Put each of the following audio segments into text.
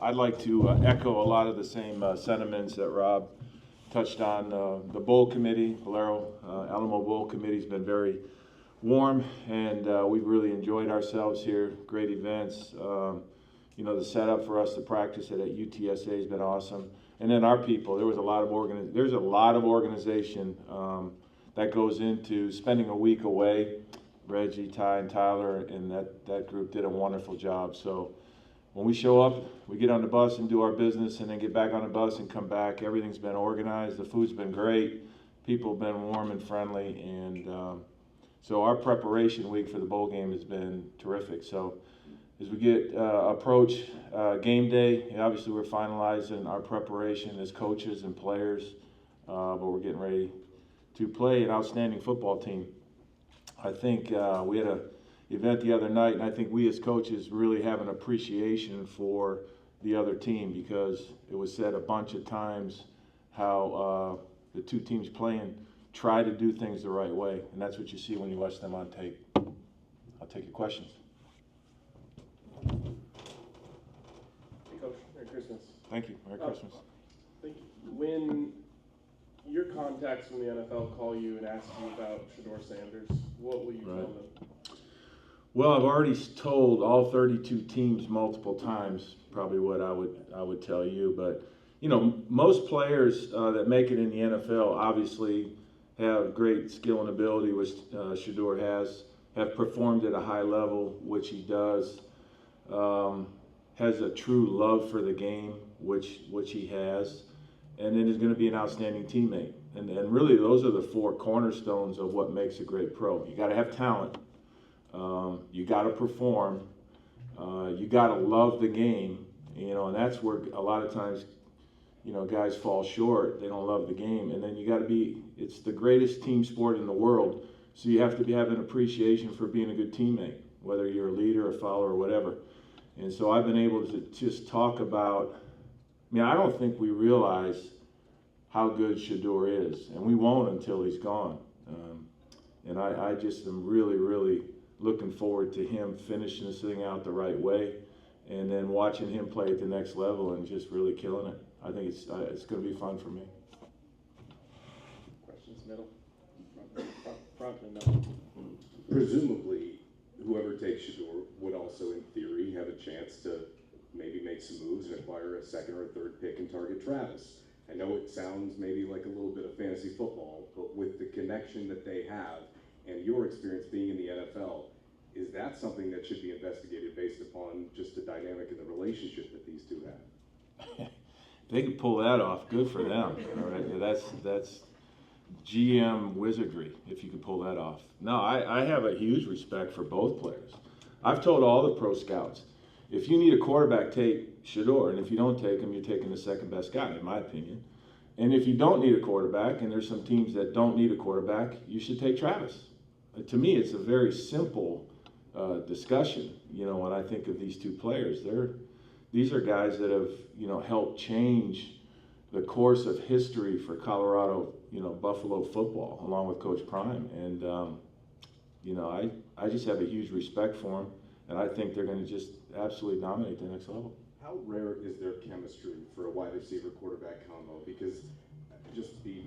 I'd like to echo a lot of the same sentiments that Rob touched on. The Bowl Committee, Shurmur Alamo Bowl Committee, has been very warm, and we've really enjoyed ourselves here. Great events. You know, the setup for us to practice it at UTSA has been awesome. And then our people, there's a lot of organization that goes into spending a week away. Reggie, Ty, and Tyler, and that group did a wonderful job. So when we show up, we get on the bus and do our business, and then get back on the bus and come back. Everything's been organized. The food's been great. People have been warm and friendly, and so our preparation week for the bowl game has been terrific. So as we approach game day, obviously we're finalizing our preparation as coaches and players, but we're getting ready to play an outstanding football team. I think we had an event the other night, and I think we as coaches really have an appreciation for the other team, because it was said a bunch of times how the two teams playing try to do things the right way, and that's what you see when you watch them on tape. I'll take your questions. Hey, Coach. Merry Christmas. Thank you. Merry Christmas. Thank you. When your contacts from the NFL call you and ask you about Shedeur Sanders, what will you tell them? Well, I've already told all 32 teams multiple times probably what I would tell you, but you know, most players that make it in the NFL obviously have great skill and ability, which Shedeur have performed at a high level, which he does. Has a true love for the game, which he has, and then is going to be an outstanding teammate. And really, those are the four cornerstones of what makes a great pro. You got to have talent, you got to perform, you got to love the game, you know, and that's where a lot of times, you know, guys fall short. They don't love the game, and then you got to be. It's the greatest team sport in the world, so you have to have an appreciation for being a good teammate, whether you're a leader, a follower, or whatever. And so I've been able to just talk about, I mean, I don't think we realize how good Shedeur is, and we won't until he's gone. And I just am really, really looking forward to him finishing this thing out the right way, and then watching him play at the next level and just really killing it. I think it's going to be fun for me. Questions, middle? Front and middle. Presumably, whoever takes Shedeur would also, in theory, have a chance to maybe make some moves and acquire a second or a third pick and target Travis. I know it sounds maybe like a little bit of fantasy football, but with the connection that they have and your experience being in the NFL, is that something that should be investigated based upon just the dynamic and the relationship that these two have? If they could pull that off, good for them. All right, that's GM wizardry if you could pull that off. No, I have a huge respect for both players. I've told all the pro scouts, if you need a quarterback, take Shedeur, and if you don't take him, you're taking the second best guy, in my opinion. And if you don't need a quarterback, and there's some teams that don't need a quarterback, you should take Travis. To me, it's a very simple discussion. You know, when I think of these two players, these are guys that have, you know, helped change the course of history for Colorado, you know, Buffalo football, along with Coach Prime. And, you know, I just have a huge respect for them, and I think they're going to just absolutely dominate the next level. How rare is their chemistry for a wide receiver quarterback combo? Because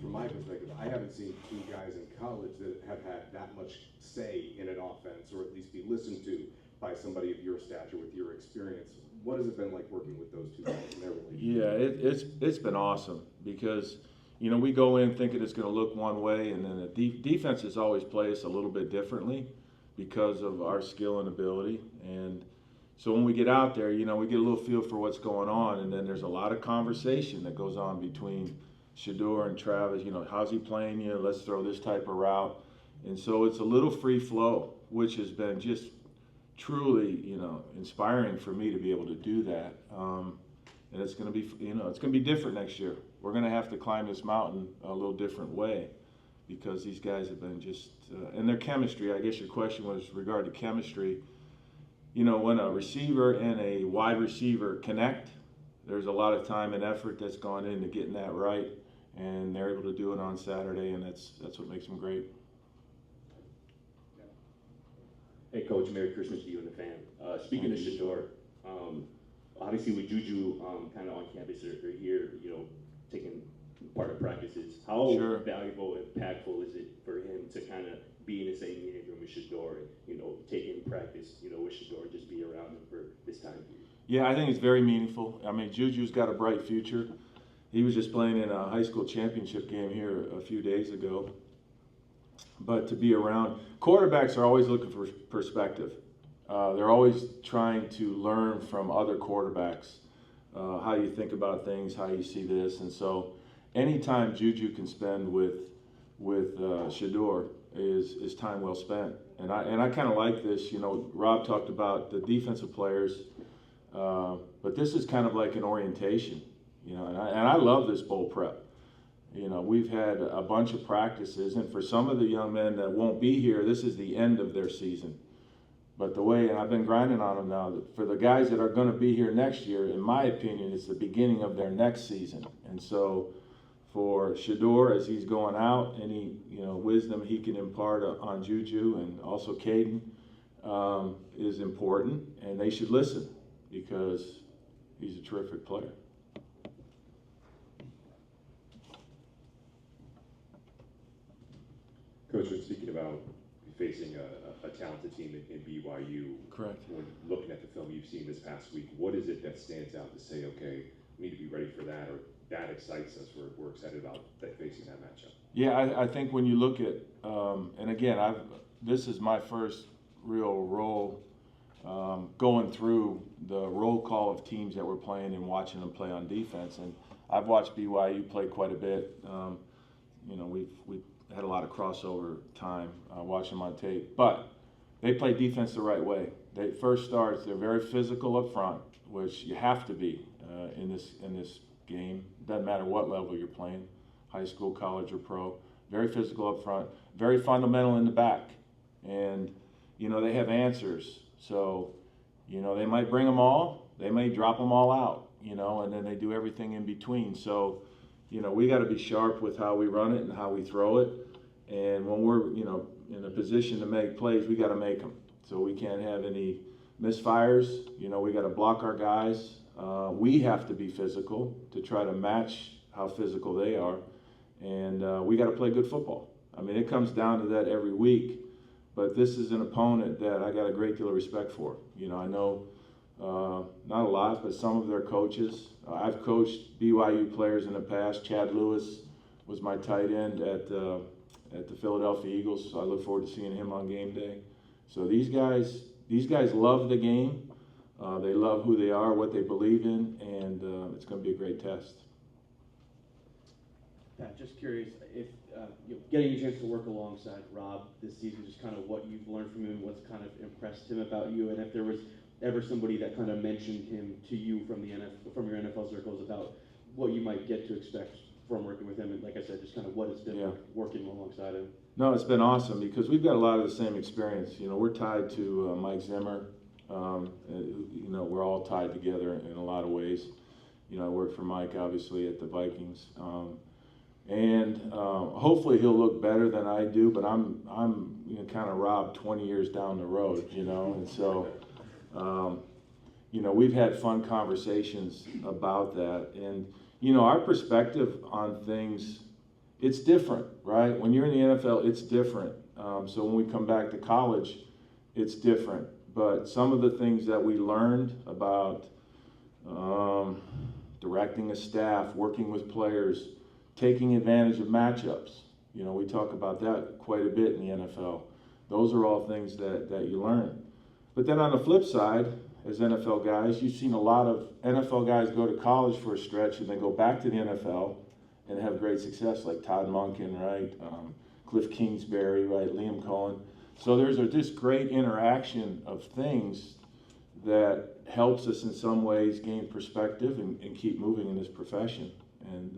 from my perspective, I haven't seen two guys in college that have had that much say in an offense, or at least be listened to by somebody of your stature with your experience. What has it been like working with those two guys in their relationship? Yeah, it's been awesome, because, you know, we go in thinking it's going to look one way, and then the defenses always play us a little bit differently because of our skill and ability. And so when we get out there, you know, we get a little feel for what's going on, and then there's a lot of conversation that goes on between Shedeur and Travis. You know, how's he playing you? Let's throw this type of route. And so it's a little free flow, which has been just truly, you know, inspiring for me to be able to do that. And it's going to be, you know, it's going to be different next year. We're going to have to climb this mountain a little different way, because these guys have been just, and their chemistry, I guess your question was regarding chemistry. You know, when a receiver and a wide receiver connect, there's a lot of time and effort that's gone into getting that right, and they're able to do it on Saturday, and that's what makes them great. Hey, Coach, Merry Christmas to you and the fam. Speaking of Shedeur, obviously with Juju kind of on campus or here, you know, taking part of practices, how Sure. valuable and impactful is it for him to kind of be in the same meeting room with Shedeur and, you know, take in practice, you know, with Shedeur and just be around him for this time period? Yeah, I think it's very meaningful. I mean, Juju's got a bright future. He was just playing in a high school championship game here a few days ago. But to be around, quarterbacks are always looking for perspective. They're always trying to learn from other quarterbacks, how you think about things, how you see this. And so anytime Juju can spend with Shedeur is time well spent. And I kind of like this. You know, Rob talked about the defensive players, but this is kind of like an orientation. You know, and I love this bowl prep. You know, we've had a bunch of practices, and for some of the young men that won't be here, this is the end of their season. But the way, and I've been grinding on them now, for the guys that are going to be here next year, in my opinion, it's the beginning of their next season. And so for Shedeur, as he's going out, any wisdom he can impart on Juju and also Caden is important, and they should listen because he's a terrific player. Coach, when speaking about facing a talented team in BYU, Correct. When looking at the film you've seen this past week, what is it that stands out to say, okay, we need to be ready for that, or that excites us, we're excited about facing that matchup? Yeah, I think when you look at, and again, this is my first real role going through the roll call of teams that we're playing and watching them play on defense. And I've watched BYU play quite a bit. We've had a lot of crossover time watching them on tape, but they play defense the right way. They first starts, they're very physical up front, which you have to be in this game. Doesn't matter what level you're playing, high school, college, or pro. Very physical up front, very fundamental in the back, and they have answers. So they might bring them all, they may drop them all out, and then they do everything in between. So we got to be sharp with how we run it and how we throw it. And when we're, in a position to make plays, we got to make them. So we can't have any misfires. We got to block our guys. We have to be physical to try to match how physical they are. And we got to play good football. I mean, it comes down to that every week. But this is an opponent that I got a great deal of respect for. I know not a lot, but some of their coaches. I've coached BYU players in the past. Chad Lewis was my tight end at the Philadelphia Eagles, so I look forward to seeing him on game day. So these guys love the game. They love who they are, what they believe in, and it's going to be a great test. Pat, just curious if getting a chance to work alongside Rob this season, just kind of what you've learned from him, what's kind of impressed him about you, and if there was ever somebody that kind of mentioned him to you from your NFL circles about what you might get to expect from working with him, and like I said, just kind of what it's been like working alongside him. No, it's been awesome because we've got a lot of the same experience. We're tied to Mike Zimmer. We're all tied together in a lot of ways. I worked for Mike, obviously, at the Vikings. And hopefully he'll look better than I do, but I'm kind of Rob 20 years down the road, and so, we've had fun conversations about that. And, our perspective on things, it's different, right? When you're in the NFL, it's different. So when we come back to college, it's different. But some of the things that we learned about directing a staff, working with players, taking advantage of matchups, we talk about that quite a bit in the NFL. Those are all things that you learn. But then on the flip side, as NFL guys, you've seen a lot of NFL guys go to college for a stretch and then go back to the NFL and have great success, like Todd Monken, right? Cliff Kingsbury, right? Liam Cohen. So there's just great interaction of things that helps us in some ways gain perspective and keep moving in this profession. And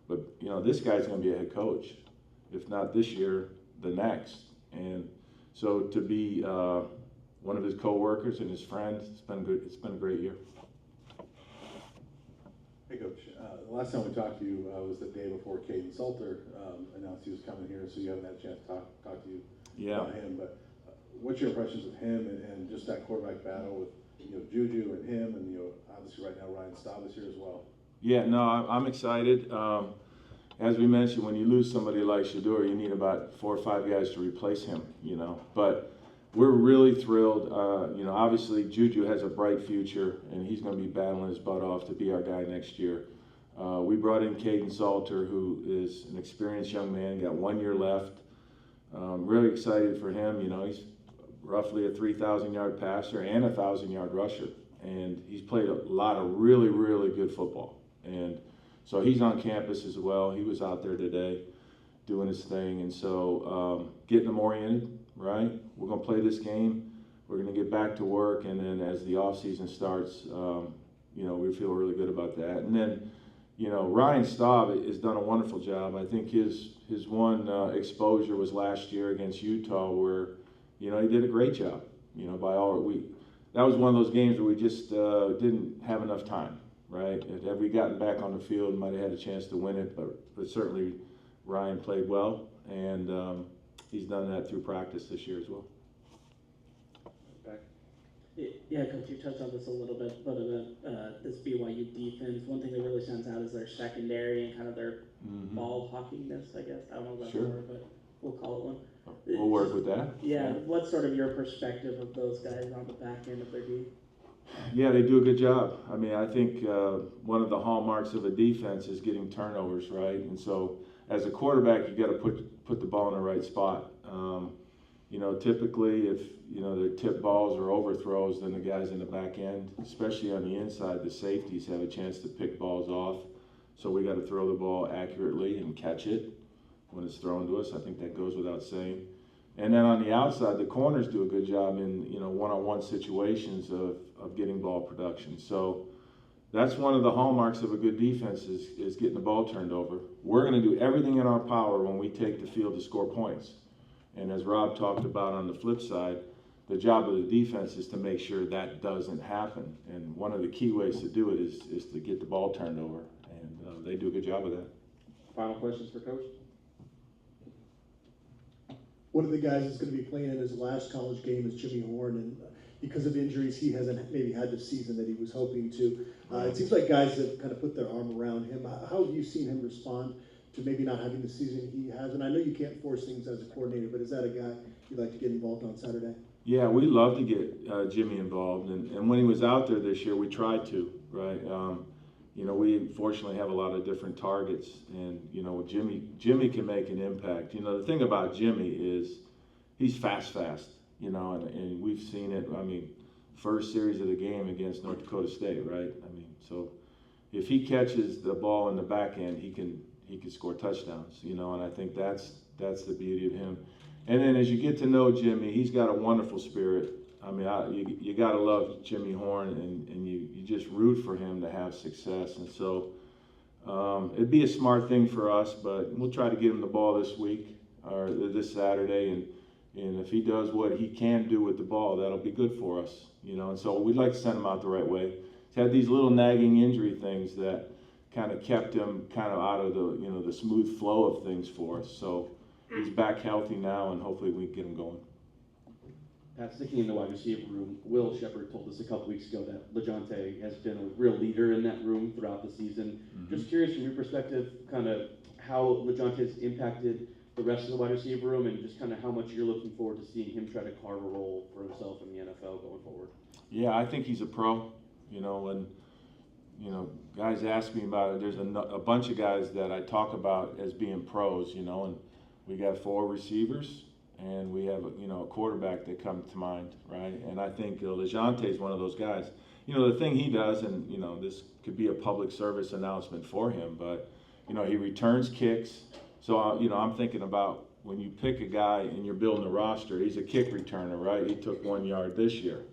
but this guy's going to be a head coach, if not this year, the next. And so to be one of his coworkers and his friend, it's been good. It's been a great year. Hey, Coach. The last time we talked to you was the day before Caden Salter announced he was coming here, so you haven't had a chance to talk to you about him. But what's your impressions of him and just that quarterback battle Juju and him, and obviously right now Ryan Staub is here as well. Yeah, no, I'm excited. As we mentioned, when you lose somebody like Shedeur, you need about 4 or 5 guys to replace him, But we're really thrilled. Obviously Juju has a bright future, and he's going to be battling his butt off to be our guy next year. We brought in Caden Salter, who is an experienced young man, got 1 year left. Really excited for him. He's roughly a 3,000-yard passer and a 1,000-yard rusher. And he's played a lot of really, really good football. And so he's on campus as well. He was out there today doing his thing. And so getting him oriented, right? We're going to play this game. We're going to get back to work. And then as the offseason starts, we feel really good about that. And then, Ryan Staub has done a wonderful job. I think his one exposure was last year against Utah where, he did a great job. That was one of those games where we just didn't have enough time, right? Had we gotten back on the field, might have had a chance to win it, but certainly Ryan played well, and he's done that through practice this year as well. Yeah, Coach, you touched on this a little bit, but this BYU defense, one thing that really stands out is their secondary and kind of their ball hawkiness, I guess. I don't know if that's a word, but we'll call it one. We'll work with that. Yeah, what's sort of your perspective of those guys on the back end of their D? Yeah, they do a good job. I think one of the hallmarks of a defense is getting turnovers, right? And so as a quarterback, you got to put the ball in the right spot. Typically if, they're tip balls or overthrows, then the guys in the back end, especially on the inside, the safeties have a chance to pick balls off. So we got to throw the ball accurately and catch it when it's thrown to us. I think that goes without saying. And then on the outside, the corners do a good job in, one-on-one situations of getting ball production. So that's one of the hallmarks of a good defense is getting the ball turned over. We're going to do everything in our power when we take the field to score points. And as Rob talked about on the flip side, the job of the defense is to make sure that doesn't happen. And one of the key ways to do it is to get the ball turned over. And they do a good job of that. Final questions for Coach? One of the guys that's going to be playing in his last college game is Jimmy Horn, and because of injuries, he hasn't maybe had the season that he was hoping to. It seems like guys have kind of put their arm around him. How have you seen him respond to maybe not having the season he has? And I know you can't force things as a coordinator, but is that a guy you'd like to get involved on Saturday? Yeah, we love to get Jimmy involved, and when he was out there this year, we tried to, right? We fortunately have a lot of different targets, and Jimmy can make an impact. The thing about Jimmy is he's fast, and we've seen it. First series of the game against North Dakota State, right? So if he catches the ball in the back end, he can score touchdowns, and I think that's the beauty of him. And then as you get to know Jimmy, he's got a wonderful spirit. You got to love Jimmy Horn, and you just root for him to have success. And so it'd be a smart thing for us, but we'll try to get him the ball this week or this Saturday. And if he does what he can do with the ball, that'll be good for us. And so we'd like to send him out the right way. He's had these little nagging injury things that kind of kept him kind of out of the smooth flow of things for us. So he's back healthy now, and hopefully we can get him going. Pat, sticking in the wide receiver room, Will Shepard told us a couple weeks ago that LeJohntay has been a real leader in that room throughout the season. Just curious from your perspective, kind of how LeJohntay's impacted the rest of the wide receiver room, and just kind of how much you're looking forward to seeing him try to carve a role for himself in the NFL going forward. Yeah, I think he's a pro. When guys ask me about it, there's a bunch of guys that I talk about as being pros. And we got 4 receivers. And we have a quarterback that comes to mind, right? And I think LeJohntay is one of those guys. The thing he does, and this could be a public service announcement for him, but he returns kicks. So I'm thinking about when you pick a guy and you're building a roster, he's a kick returner, right? He took 1 yard this year.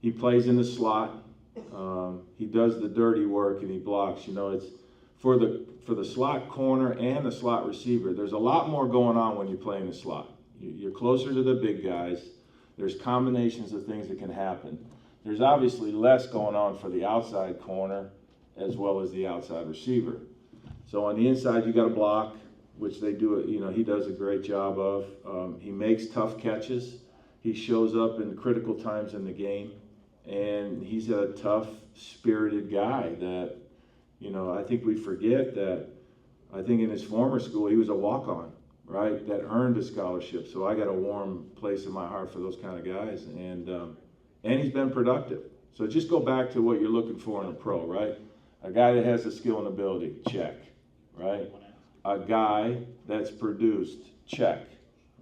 He plays in the slot. He does the dirty work and he blocks. It's for the slot corner and the slot receiver, there's a lot more going on when you play in the slot. You're closer to the big guys. There's combinations of things that can happen. There's obviously less going on for the outside corner as well as the outside receiver. So on the inside, you got to block, which they do. He does a great job of. He makes tough catches. He shows up in critical times in the game, and he's a tough, spirited guy that, you know, I think we forget that. I think in his former school, he was a walk-on, right, that earned a scholarship. So I got a warm place in my heart for those kind of guys, and he's been productive. So just go back to what you're looking for in a pro, right? A guy that has the skill and ability, check, right? A guy that's produced, check,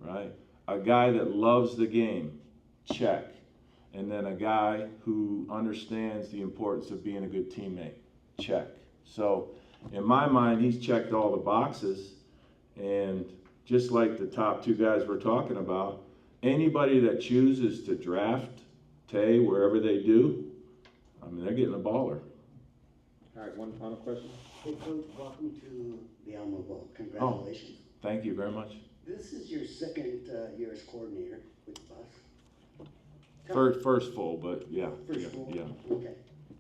right? A guy that loves the game, check. And then a guy who understands the importance of being a good teammate, check. So in my mind, he's checked all the boxes. And just like the top two guys we're talking about, anybody that chooses to draft Tay wherever they do, I mean, they're getting a baller. All right, one final question. Hey, Coach, welcome to the Alamo Bowl. Congratulations. Thank you very much. This is your second year as coordinator with us. First full, but yeah. First full? Yeah. Okay.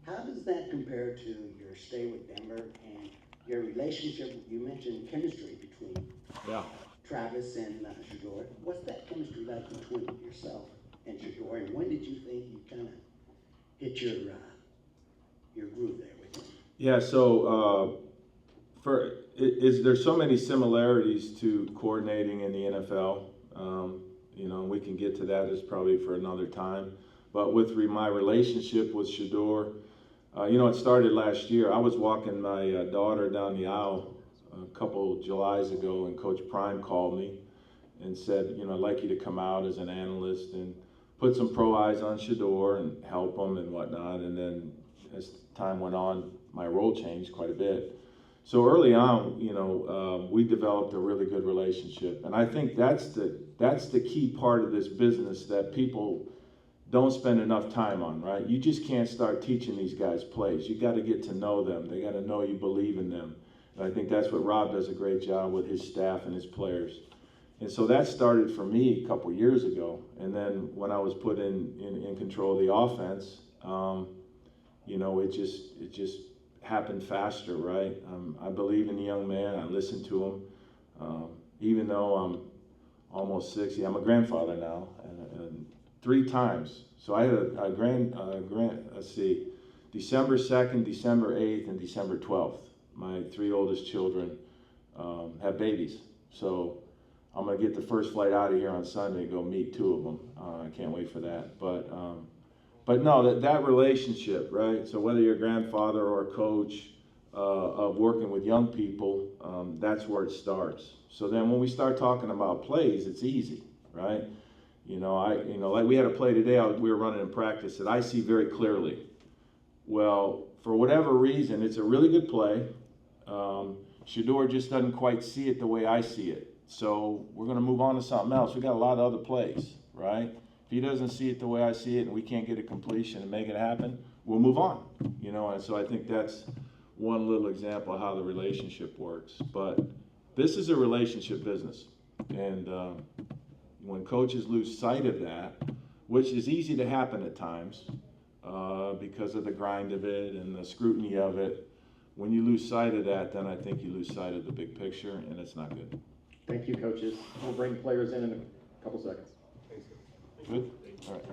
How does that compare to your stay with Denver and your relationship? You mentioned chemistry between Travis and Shedeur. What's that chemistry like between yourself and Shedeur? And when did you think you kind of hit your groove there with him? Yeah, so there's so many similarities to coordinating in the NFL. You know, we can get to that as probably for another time. But with my relationship with Shedeur, you know, it started last year. I was walking my daughter down the aisle a couple Julys ago, and Coach Prime called me and said, you know, I'd like you to come out as an analyst and put some pro eyes on Shedeur and help him and whatnot. And then as time went on, my role changed quite a bit. So early on, you know, we developed a really good relationship. And I think that's the key part of this business that people don't spend enough time on, right? You just can't start teaching these guys plays. You got to get to know them. They got to know you believe in them. And I think that's what Rob does a great job with his staff and his players. And so that started for me a couple years ago. And then when I was put in control of the offense, you know, it just happened faster, right? I believe in the young man. I listen to him. Even though I'm almost 60, I'm a grandfather now, and 3 times. So I had let's see, December 2nd, December 8th, and December 12th. My 3 oldest children have babies. So I'm gonna get the first flight out of here on Sunday, go meet 2 of them. I can't wait for that. But no, that relationship, right? So whether you're a grandfather or a coach of working with young people, that's where it starts. So then when we start talking about plays, it's easy, right? You know, like we had a play today, we were running in practice that I see very clearly. Well, for whatever reason, it's a really good play. Shedeur just doesn't quite see it the way I see it. So we're gonna move on to something else. We got a lot of other plays, right? If he doesn't see it the way I see it and we can't get a completion and make it happen, we'll move on, you know? And so I think that's one little example of how the relationship works. But this is a relationship business. And when coaches lose sight of that, which is easy to happen at times because of the grind of it and the scrutiny of it, when you lose sight of that, then I think you lose sight of the big picture, and it's not good. Thank you, coaches. We'll bring players in a couple seconds. Good? All right.